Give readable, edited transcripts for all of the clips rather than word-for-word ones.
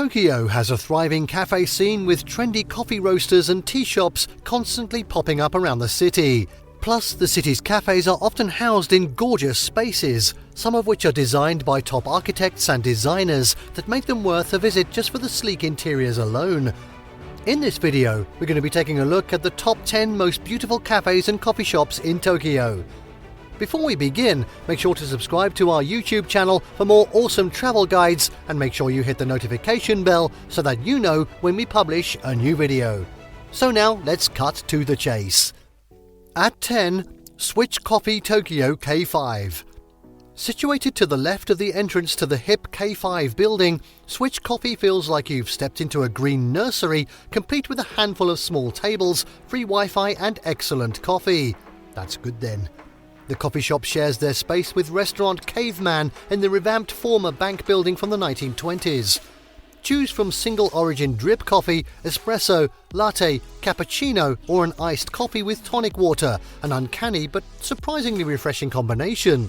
Tokyo has a thriving cafe scene with trendy coffee roasters and tea shops constantly popping up around the city. Plus, the city's cafes are often housed in gorgeous spaces, some of which are designed by top architects and designers that make them worth a visit just for the sleek interiors alone. In this video, we're going to be taking a look at the top 10 most beautiful cafes and coffee shops in Tokyo. Before we begin, make sure to subscribe to our YouTube channel for more awesome travel guides and make sure you hit the notification bell so that you know when we publish a new video. So now let's cut to the chase. At 10, Switch Coffee Tokyo K5. Situated to the left of the entrance to the hip K5 building, Switch Coffee feels like you've stepped into a green nursery complete with a handful of small tables, free Wi-Fi and excellent coffee. That's good then. The coffee shop shares their space with restaurant Caveman in the revamped former bank building from the 1920s. Choose from single origin drip coffee, espresso, latte, cappuccino or an iced coffee with tonic water, an uncanny but surprisingly refreshing combination.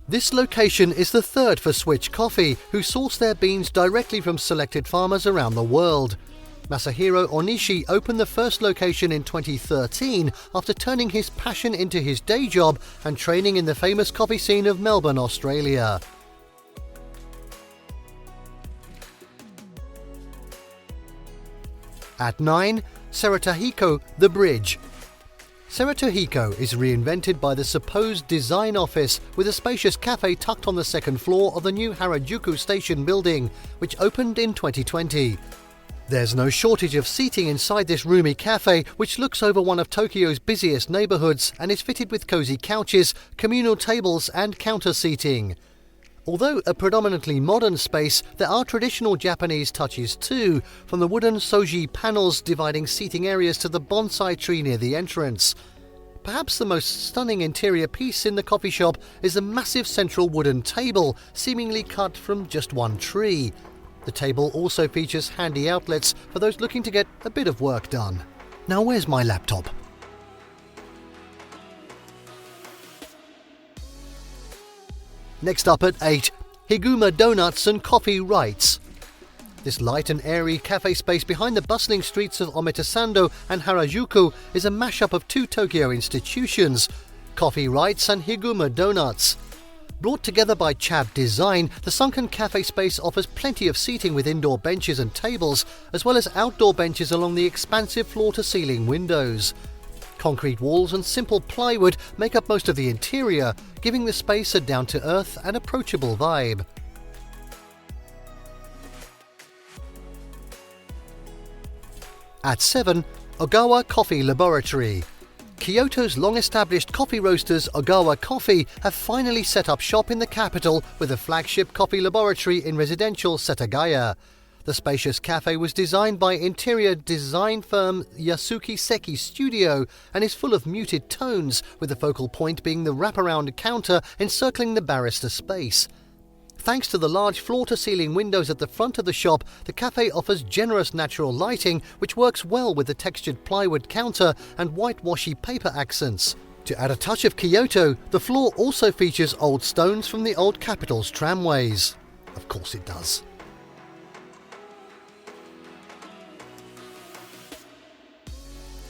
This location is the third for Switch Coffee, who source their beans directly from selected farmers around the world. Masahiro Onishi opened the first location in 2013 after turning his passion into his day job and training in the famous coffee scene of Melbourne, Australia. At 9, Sarutahiko The Bridge. Sarutahiko is reinvented by the supposed design office with a spacious cafe tucked on the second floor of the new Harajuku station building, which opened in 2020. There's no shortage of seating inside this roomy cafe, which looks over one of Tokyo's busiest neighborhoods and is fitted with cozy couches, communal tables and counter seating. Although a predominantly modern space, there are traditional Japanese touches too, from the wooden soji panels dividing seating areas to the bonsai tree near the entrance. Perhaps the most stunning interior piece in the coffee shop is the massive central wooden table, seemingly cut from just one tree. The table also features handy outlets for those looking to get a bit of work done. Now where's my laptop? Next up at 8, Higuma Doughnuts and Coffee Wrights. This light and airy cafe space behind the bustling streets of Omotesando and Harajuku is a mashup of two Tokyo institutions, Coffee Wrights and Higuma Doughnuts. Brought together by Chab Design, the sunken cafe space offers plenty of seating with indoor benches and tables, as well as outdoor benches along the expansive floor-to-ceiling windows. Concrete walls and simple plywood make up most of the interior, giving the space a down-to-earth and approachable vibe. At 7, Ogawa Coffee Laboratory. Kyoto's long-established coffee roasters Ogawa Coffee have finally set up shop in the capital with a flagship coffee laboratory in residential Setagaya. The spacious cafe was designed by interior design firm Yasuki Seki Studio and is full of muted tones, with the focal point being the wraparound counter encircling the barista space. Thanks to the large floor-to-ceiling windows at the front of the shop, the cafe offers generous natural lighting which works well with the textured plywood counter and whitewashy paper accents. To add a touch of Kyoto, the floor also features old stones from the old capital's tramways. Of course it does.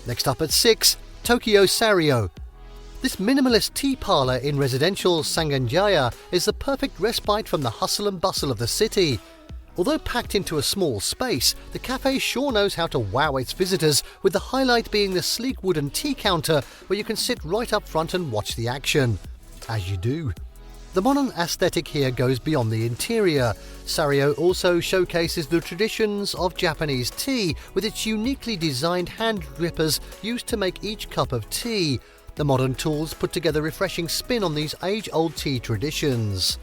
Next up at 6, Tokyo Saryo. This minimalist tea parlour in residential Sanganjaya is the perfect respite from the hustle and bustle of the city. Although packed into a small space, the cafe sure knows how to wow its visitors, with the highlight being the sleek wooden tea counter where you can sit right up front and watch the action. As you do. The modern aesthetic here goes beyond the interior. Saryo also showcases the traditions of Japanese tea with its uniquely designed hand drippers used to make each cup of tea. The modern tools put together a refreshing spin on these age-old tea traditions.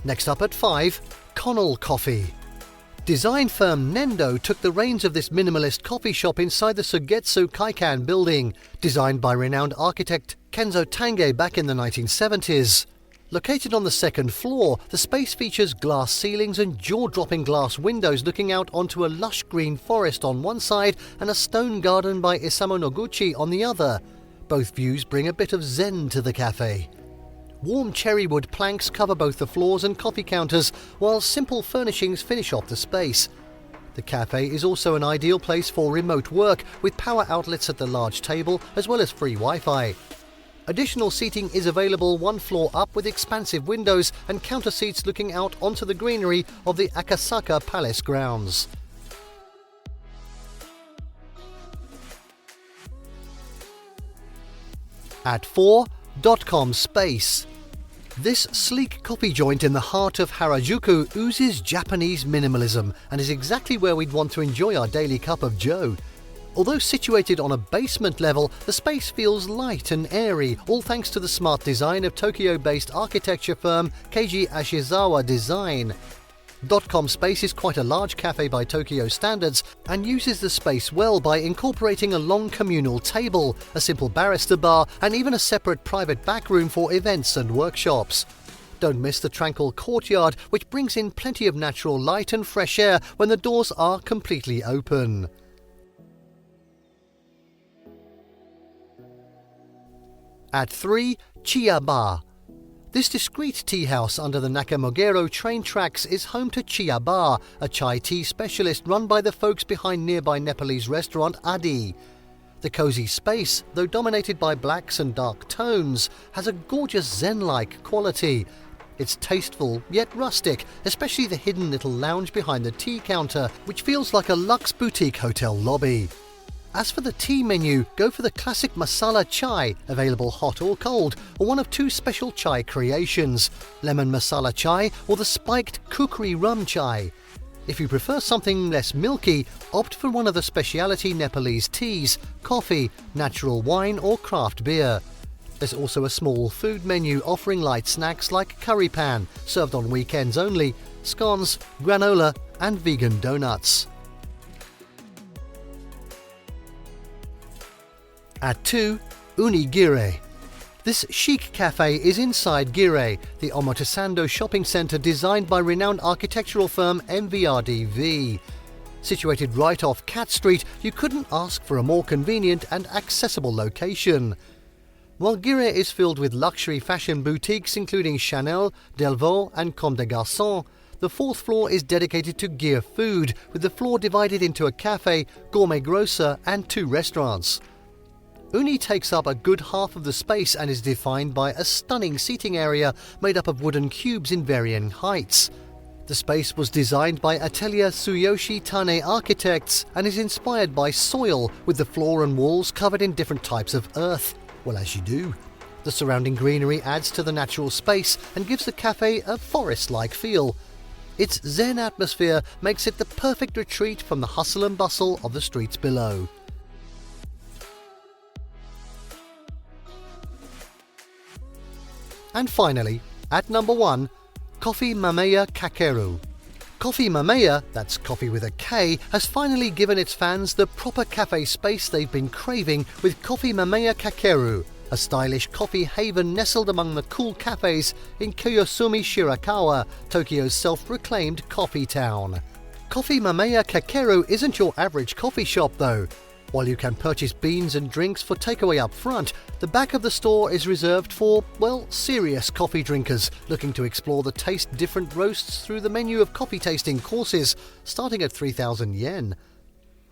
Next up at 5, Connel Coffee. Design firm Nendo took the reins of this minimalist coffee shop inside the Sugetsu Kaikan building, designed by renowned architect Kenzo Tange back in the 1970s. Located on the second floor, the space features glass ceilings and jaw-dropping glass windows looking out onto a lush green forest on one side and a stone garden by Isamu Noguchi on the other. Both views bring a bit of zen to the cafe. Warm cherry wood planks cover both the floors and coffee counters, while simple furnishings finish off the space. The cafe is also an ideal place for remote work, with power outlets at the large table as well as free Wi-Fi. Additional seating is available one floor up with expansive windows and counter seats looking out onto the greenery of the Akasaka Palace grounds. At 4. Dotcom Space. This sleek coffee joint in the heart of Harajuku oozes Japanese minimalism and is exactly where we'd want to enjoy our daily cup of joe. Although situated on a basement level, the space feels light and airy, all thanks to the smart design of Tokyo-based architecture firm Keiji Ashizawa Design. Dotcom Space is quite a large cafe by Tokyo standards and uses the space well by incorporating a long communal table, a simple barista bar, and even a separate private back room for events and workshops. Don't miss the tranquil courtyard, which brings in plenty of natural light and fresh air when the doors are completely open. At 3. Chiya-ba. This discreet tea house under the Nakamogero train tracks is home to Chiya-ba, a chai tea specialist run by the folks behind nearby Nepalese restaurant Adi. The cosy space, though dominated by blacks and dark tones, has a gorgeous zen-like quality. It's tasteful yet rustic, especially the hidden little lounge behind the tea counter, which feels like a luxe boutique hotel lobby. As for the tea menu, go for the classic masala chai, available hot or cold, or one of two special chai creations, lemon masala chai or the spiked kukri rum chai. If you prefer something less milky, opt for one of the specialty Nepalese teas, coffee, natural wine or craft beer. There's also a small food menu offering light snacks like curry pan, served on weekends only, scones, granola and vegan donuts. At 2. Uni Gyre. This chic cafe is inside Gyre, the Omotesando shopping centre designed by renowned architectural firm MVRDV. Situated right off Cat Street, you couldn't ask for a more convenient and accessible location. While Gyre is filled with luxury fashion boutiques including Chanel, Delvaux and Comme des Garçons, the 4th floor is dedicated to gear food, with the floor divided into a cafe, gourmet grocer and 2 restaurants. Uni takes up a good half of the space and is defined by a stunning seating area made up of wooden cubes in varying heights. The space was designed by Atelier Tsuyoshi Tane Architects and is inspired by soil, with the floor and walls covered in different types of earth. Well, as you do. The surrounding greenery adds to the natural space and gives the cafe a forest-like feel. Its zen atmosphere makes it the perfect retreat from the hustle and bustle of the streets below. And finally, at number 1, Coffee Mameya Kakeru. Coffee Mameya, that's coffee with a K, has finally given its fans the proper cafe space they've been craving with Coffee Mameya Kakeru, a stylish coffee haven nestled among the cool cafes in Kiyosumi Shirakawa, Tokyo's self-proclaimed coffee town. Coffee Mameya Kakeru isn't your average coffee shop though. While you can purchase beans and drinks for takeaway up front, the back of the store is reserved for, well, serious coffee drinkers looking to explore the taste-different roasts through the menu of coffee tasting courses, starting at 3,000 yen.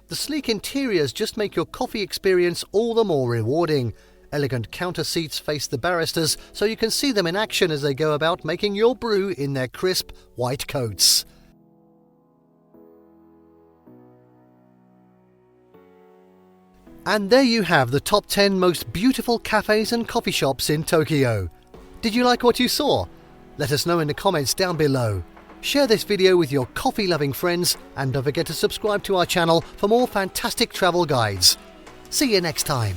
The sleek interiors just make your coffee experience all the more rewarding. Elegant counter seats face the baristas so you can see them in action as they go about making your brew in their crisp, white coats. And there you have the top 10 most beautiful cafes and coffee shops in Tokyo. Did you like what you saw? Let us know in the comments down below. Share this video with your coffee-loving friends and don't forget to subscribe to our channel for more fantastic travel guides. See you next time.